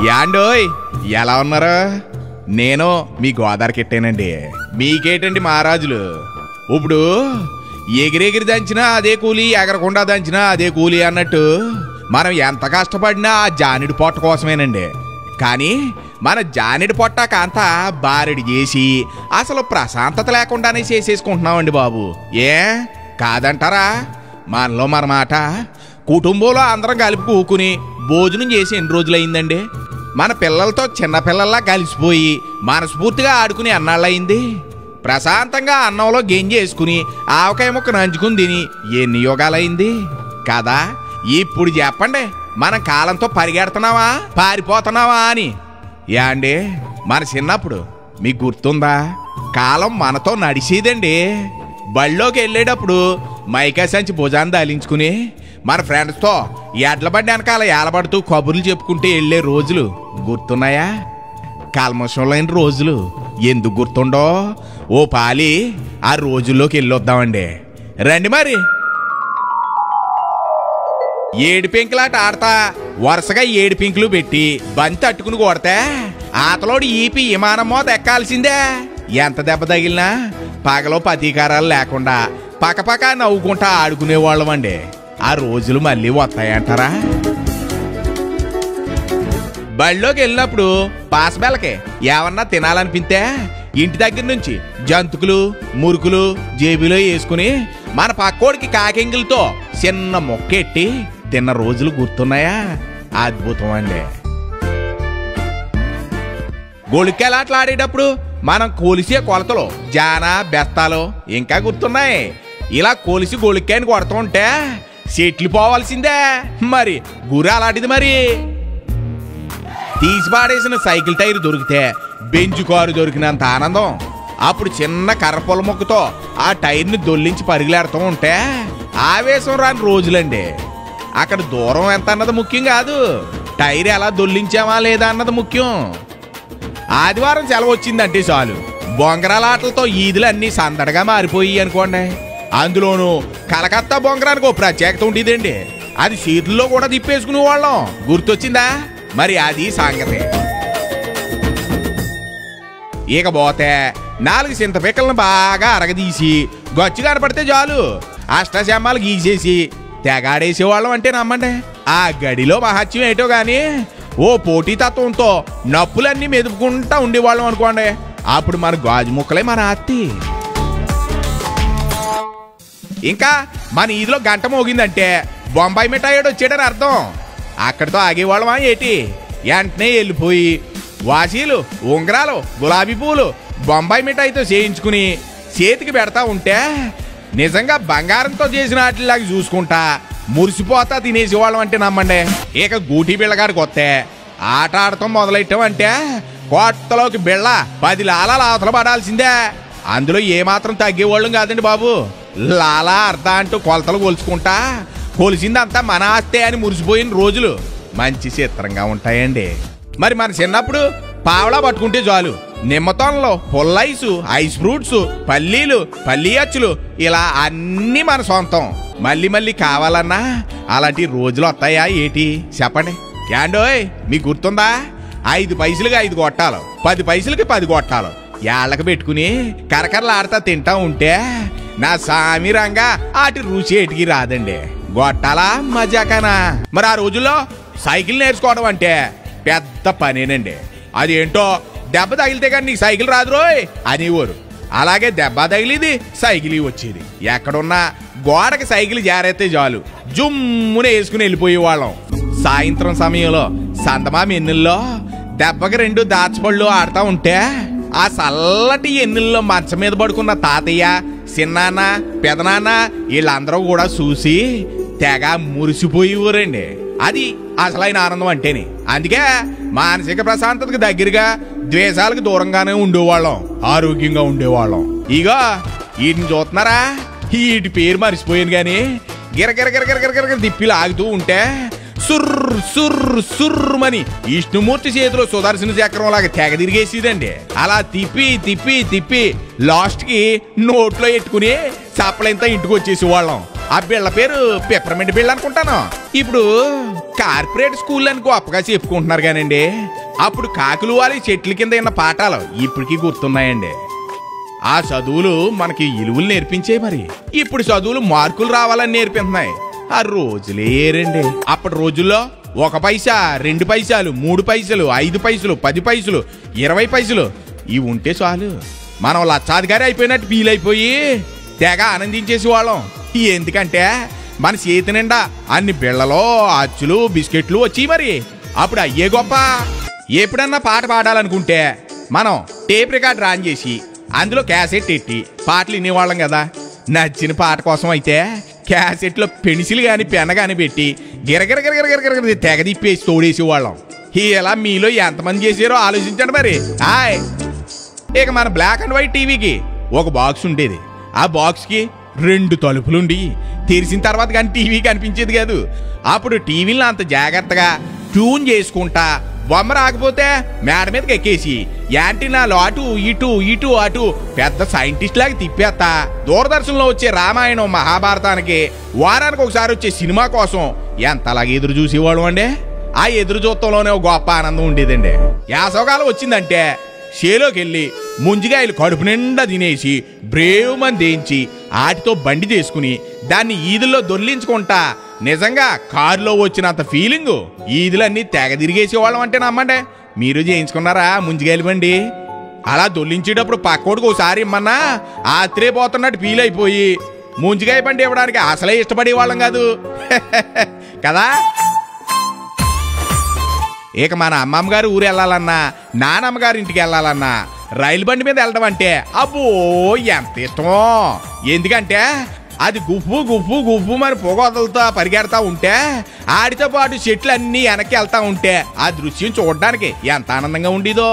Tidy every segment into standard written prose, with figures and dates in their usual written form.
యాండోయ్ ఎలా ఉన్నారు? నేను మీ గోదావరి కెట్టానండి. మీకేటండి మహారాజులు? ఇప్పుడు ఎగిరెగిరి దంచినా అదే కూలి, ఎగరకుండా దంచినా అదే కూలి అన్నట్టు మనం ఎంత కష్టపడినా ఆ జానిడి పొట్ట కోసమేనండి. కానీ మన జానిడి పొట్ట కాంత బారెడి చేసి అసలు ప్రశాంతత లేకుండానే చేసేసుకుంటున్నామండి బాబు. ఏ కాదంటారా? మనలో మన మాట కుటుంబంలో అందరం కలిపి కూకుని భోజనం చేసి ఎన్ని రోజులైందండి? మన పిల్లలతో చిన్నపిల్లల్లా కలిసిపోయి మనస్ఫూర్తిగా ఆడుకుని అన్నాళ్ళయింది. ప్రశాంతంగా అన్నంలో గెంజేసుకుని ఆవకాయ ముక్క నంచుకుని తిని ఎన్ని యుగాలైంది కదా? ఇప్పుడు చెప్పండి, మన కాలంతో పరిగెడుతున్నావా పారిపోతున్నావా అని? యాండి మన చిన్నప్పుడు మీకు గుర్తుందా? కాలం మనతో నడిచేదండి. బళ్ళోకి వెళ్ళేటప్పుడు మైకా సంచి భుజాన్ని దాలించుకుని మన ఫ్రెండ్స్తో ఎడ్ల బండి వెనకాల ఏలబడుతూ కబుర్లు చెప్పుకుంటే వెళ్ళే రోజులు గుర్తున్నాయా? కల్మషం లేని రోజులు ఎందుకు గుర్తుండో ఓ పాలి ఆ రోజుల్లోకి వెళ్ళొద్దామండి. రండి మరి. ఏడు పెంకులాట ఆడతా వరుసగా 7 పెంకులు పెట్టి బంతి అట్టుకుని కొడితే ఆతలోడు ఈపి విమానం మోత ఎక్కాల్సిందే. ఎంత దెబ్బ తగిలినా పగలో ప్రతీకారాలు లేకుండా పక్కపక్క నవ్వుకుంటా ఆడుకునేవాళ్ళం అండి. ఆ రోజులు మళ్ళీ వస్తాయంటారా? బళ్ళోకి వెళ్ళినప్పుడు పాసబెల్లకి ఏమన్నా తినాలనిపిస్తే ఇంటి దగ్గర నుంచి జంతుకులు మురుకులు జేబులో వేసుకుని మన పక్కోడికి కాకింగులతో చిన్న మొక్కెట్టి తిన్న రోజులు గుర్తున్నాయా? అద్భుతం అండి. గొళిక్కెలాట్లు ఆడేటప్పుడు మనం కొలిసే కొలతలు జాన బెస్తాలు ఇంకా గుర్తున్నాయి. ఇలా కొలిసి గొళిక్కాయని కొడుతూ ఉంటే చెట్లు పోవాల్సిందే. మరి గురి అలాంటిది. మరి తీసి పాడేసిన సైకిల్ టైర్ దొరికితే బెంచ్ కారు దొరికినంత ఆనందం. అప్పుడు చిన్న కర్రపొల మొక్కతో ఆ టైర్ని దొల్లించి పరిగెలాడుతూ ఉంటే ఆవేశం రాని రోజులండి. అక్కడ దూరం ఎంత అన్నది ముఖ్యం కాదు, టైర్ ఎలా దొల్లించామా లేదా అన్నది ముఖ్యం. ఆదివారం సెలవు వచ్చిందంటే చాలు బొంగరాల ఆటలతో ఈదులు అన్నీ సందడిగా మారిపోయి అనుకోండి. అందులోనూ కలకత్తా బొంగరానికి ఓ ప్రత్యేకత ఉండేదండి. అది సీట్లలో కూడా తిప్పేసుకునే వాళ్ళం. గుర్తొచ్చిందా? మరి అది సంగతి. ఇకపోతే 4 చింత పిక్కలను బాగా అరగదీసి గచ్చు కనపడితే చాలు అష్టశమ్మాలు గీసేసి తెగాడేసేవాళ్ళం అంటే నమ్మండి. ఆ గడిలో మహత్యం ఏటో గాని ఓ పోటీతత్వంతో నప్పులన్నీ మెదుపుకుంటా ఉండేవాళ్ళం అనుకోండి. అప్పుడు మన గాజు ముక్కలే మన అత్తి. ఇంకా మన ఈదిలో గంట మోగిందంటే బొంబాయి మిఠాయిడు వచ్చాడని అర్థం. అక్కడితో ఆగేవాళ్ళమా ఏటి? వెంటనే వెళ్ళిపోయి వాసీలు ఉంగరాలు గులాబీ పూలు బొంబాయి మిఠాయితో చేయించుకుని చేతికి పెడతా ఉంటే నిజంగా బంగారంతో చేసిన వాటిలాగా చూసుకుంటా మురిసిపోతా తినేసేవాళ్ళం అంటే నమ్మండి. ఇక గూటి బిళ్ళగాడికి వస్తే ఆట ఆడటం మొదలెట్టామంటే కోట్టలోకి బిళ్ళ 10 లాలాలు అవతల పడాల్సిందే. అందులో ఏమాత్రం తగ్గేవాళ్ళం కాదండి బాబు. లాలా అర్ధ అంటూ కొలతలు కొలుచుకుంటా కొలిసిందంతా మన ఆస్తే అని మురిసిపోయిన రోజులు మంచి చిత్రంగా ఉంటాయండి. మరి మన చిన్నప్పుడు పావలా పట్టుకుంటే చాలు నిమ్మతోనలో పుల్లైసు ఐస్ ఫ్రూట్స్ పల్లీలు పల్లీ అచ్చులు ఇలా అన్నీ మన సొంతం. మళ్ళీ మళ్ళీ కావాలన్నా అలాంటి రోజులు వస్తాయా ఏటి చెప్పండి? యాండోయ్ మీకు గుర్తుందా? 5 పైసలకి 5 గొట్టాలు 10 పైసలకి 10 గొట్టాలు ఏళ్ళకి పెట్టుకుని కరకరలు ఆడతా తింటా ఉంటే నా సామి రంగా ఆటి రుచి ఏటికి రాదండి. గొట్టాలా మజాకానా? మరి ఆ రోజుల్లో సైకిల్ నేర్చుకోవడం అంటే పెద్ద పనేనండి. అదేంటో దెబ్బ తగిలితే కానీ నీకు సైకిల్ రాదు రోయ్ అనేవారు. అలాగే దెబ్బ తగిలిది సైకిల్ వచ్చేది. ఎక్కడున్నా గోడకి సైకిల్ జారైతే చాలు జుమ్మున వేసుకుని వెళ్ళిపోయేవాళ్ళం. సాయంత్రం సమయంలో సందమామ ఎన్నుల్లో దెబ్బకి 2 దాచపళ్ళు ఆడుతూ ఉంటే ఆ చల్లటి ఎన్నుల్లో మంచం మీద పడుకున్న తాతయ్య చిన్నాన్న పెదనాన్న వీళ్ళందరూ కూడా చూసి తెగ మురిసిపోయేవారండి. అది అసలైన ఆనందం అంటేనే. అందుకే మానసిక ప్రశాంతతకు దగ్గరగా ద్వేషాలకు దూరంగానే ఉండేవాళ్ళం, ఆరోగ్యంగా ఉండేవాళ్ళం. ఇగో వీటిని చూస్తున్నారా? వీటి పేరు మర్చిపోయాను గాని గిరగిరగిరగిరగిరగిర తిప్పి లాగుతూ ఉంటే సుర్రు సుర్రు సుర్రుమని విష్ణుమూర్తి చేతిలో సుదర్శన చక్రం లాగా తెగ తిరిగేసేదండి. అలా తిప్పి తిప్పి తిప్పి లాస్ట్ కి నోట్లో ఎట్టుకుని చప్పలంతా ఇంటికి వచ్చేసేవాళ్ళం. ఆ బిళ్ళ పేరు పెప్పర్మెంట్ బిళ్ళ అనుకుంటాను. ఇప్పుడు కార్పొరేట్ స్కూల్ అని గొప్పగా చెప్పుకుంటున్నారు కానండి, అప్పుడు కాకులు వాలి చెట్ల కింద ఉన్న పాఠాలు ఇప్పటికీ గుర్తున్నాయండి. ఆ చదువులు మనకి ఇలువలు నేర్పించే. మరి ఇప్పుడు చదువులు మార్కులు రావాలని నేర్పిస్తున్నాయి. ఆ రోజులే ఏరండి. అప్పటి రోజుల్లో 1 పైసా, 2 పైసలు, 3 పైసలు, 5 పైసలు, 10 పైసలు, 20 పైసలు ఇవి ఉంటే చాలు మనం లక్షాధికారి అయిపోయినట్టు ఫీల్ అయిపోయి తెగ ఆనందించేసి వాళ్ళం. ఎందుకంటే మన చేతి నిండా అన్ని బిళ్ళలో అచ్చులు బిస్కెట్లు వచ్చి. మరి అప్పుడు అయ్యే గొప్ప. ఎప్పుడన్నా పాట పాడాలనుకుంటే మనం టేప్ రికార్డ్ ఆన్ చేసి అందులో క్యాసెట్ ఎట్టి పాటలు వినేవాళ్ళం కదా. నచ్చిన పాట కోసం అయితే క్యాసెట్లో పెన్సిల్ కానీ పెన్న కానీ పెట్టి గిరగిరగిరగిరగిరగిర తెగ తిప్పేసి తోడేసి వాళ్ళం. ఇలా మీలో ఎంతమంది చేసారో ఆలోచించండి. మరి ఇక మన బ్లాక్ అండ్ వైట్ టీవీకి ఒక బాక్స్ ఉండేది. ఆ బాక్స్కి 2 తలుపులుండి తెరిచిన తర్వాత కానీ టీవీ కనిపించేది కాదు. అప్పుడు టీవీలను అంత జాగ్రత్తగా ట్యూన్ చేసుకుంటా బొమ్మ రాకపోతే మేడ మీదకి ఎక్కేసి యాంటీనాలు అటు ఇటు ఇటు అటు పెద్ద సైంటిస్ట్ లాగా తిప్పేస్తా దూరదర్శన్లో వచ్చే రామాయణం మహాభారతానికి వారానికి ఒకసారి వచ్చే సినిమా కోసం ఎంతలాగా ఎదురు చూసేవాడు అండి. ఆ ఎదురు చూడటంలోనే ఒక గొప్ప ఆనందం ఉండేదండి. యాసవకాలం వచ్చిందంటే షేలోకి వెళ్ళి ముంజిగాయలు కడుపు నిండా తినేసి బ్రేవ్ మంది దేంచి ఆటితో బండి చేసుకుని దాన్ని ఈదుల్లో దొర్లించుకుంటా నిజంగా కారులో వచ్చినంత ఫీలింగు ఈదులన్నీ తెగ తిరిగేసేవాళ్ళం అంటే నమ్మండి. మీరు చేయించుకున్నారా ముంజిగాయలు బండి? అలా దొర్లించేటప్పుడు పక్కోడికి ఒకసారి ఇమ్మన్నా ఆత్రేపోతున్నట్టు ఫీల్ అయిపోయి ముంజిగాయ బండి ఇవ్వడానికి అసలే ఇష్టపడేవాళ్ళం కాదు కదా. ఇక మన అమ్మమ్మ గారు ఊరు వెళ్ళాలన్నా నానమ్మ గారి ఇంటికి వెళ్ళాలన్నా రైలు బండి మీద వెళ్ళడం అంటే అబ్బో ఎంత ఇష్టమో. ఎందుకంటే అది గుఫు గుఫు గుఫు మరి పొగ వదులుతా పరిగెడతా ఉంటే ఆడితో పాటు చెట్లు అన్నీ వెనక్కి వెళ్తా ఉంటే ఆ దృశ్యం చూడడానికి ఎంత ఆనందంగా ఉండేదో.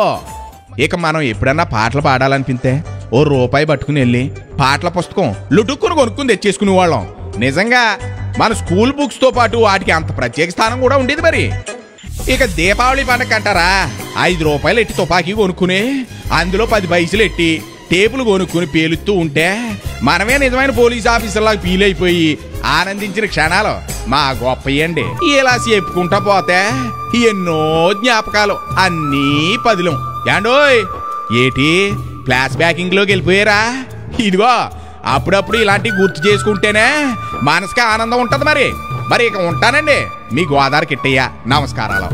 ఇక మనం ఎప్పుడన్నా పాటలు పాడాలనిపిస్తే ఓ రూపాయి పట్టుకుని వెళ్ళి పాటల పుస్తకం లుటుక్కుని కొనుక్కుని తెచ్చేసుకునే వాళ్ళం. నిజంగా మన స్కూల్ బుక్స్తో పాటు వాటికి అంత ప్రత్యేక స్థానం కూడా ఉండేది. మరి ఇక దీపావళి పండగ అంటారా 5 రూపాయలు ఎట్టి తుపాకీ కొనుక్కుని అందులో 10 పైసలు ఎట్టి టేపులు కొనుక్కుని పేలుస్తూ ఉంటే మనమే నిజమైన పోలీస్ ఆఫీసర్లాగా ఫీల్ అయిపోయి ఆనందించిన క్షణాలు మా గొప్పయండి. ఇలా చెప్పుకుంటా పోతే ఎన్నో జ్ఞాపకాలు అన్నీ పదిలం. ఏండోయ్ ఏటి ఫ్లాష్ బ్యాకింగ్ లోకి వెళ్ళిపోయారా? ఇదిగో అప్పుడప్పుడు ఇలాంటివి గుర్తు చేసుకుంటేనే మనసుకి ఆనందం ఉంటది. మరి ఇక ఉంటానండి. మీ గోదావరి కిట్టయ్య. నమస్కారాలు.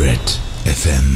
Red FM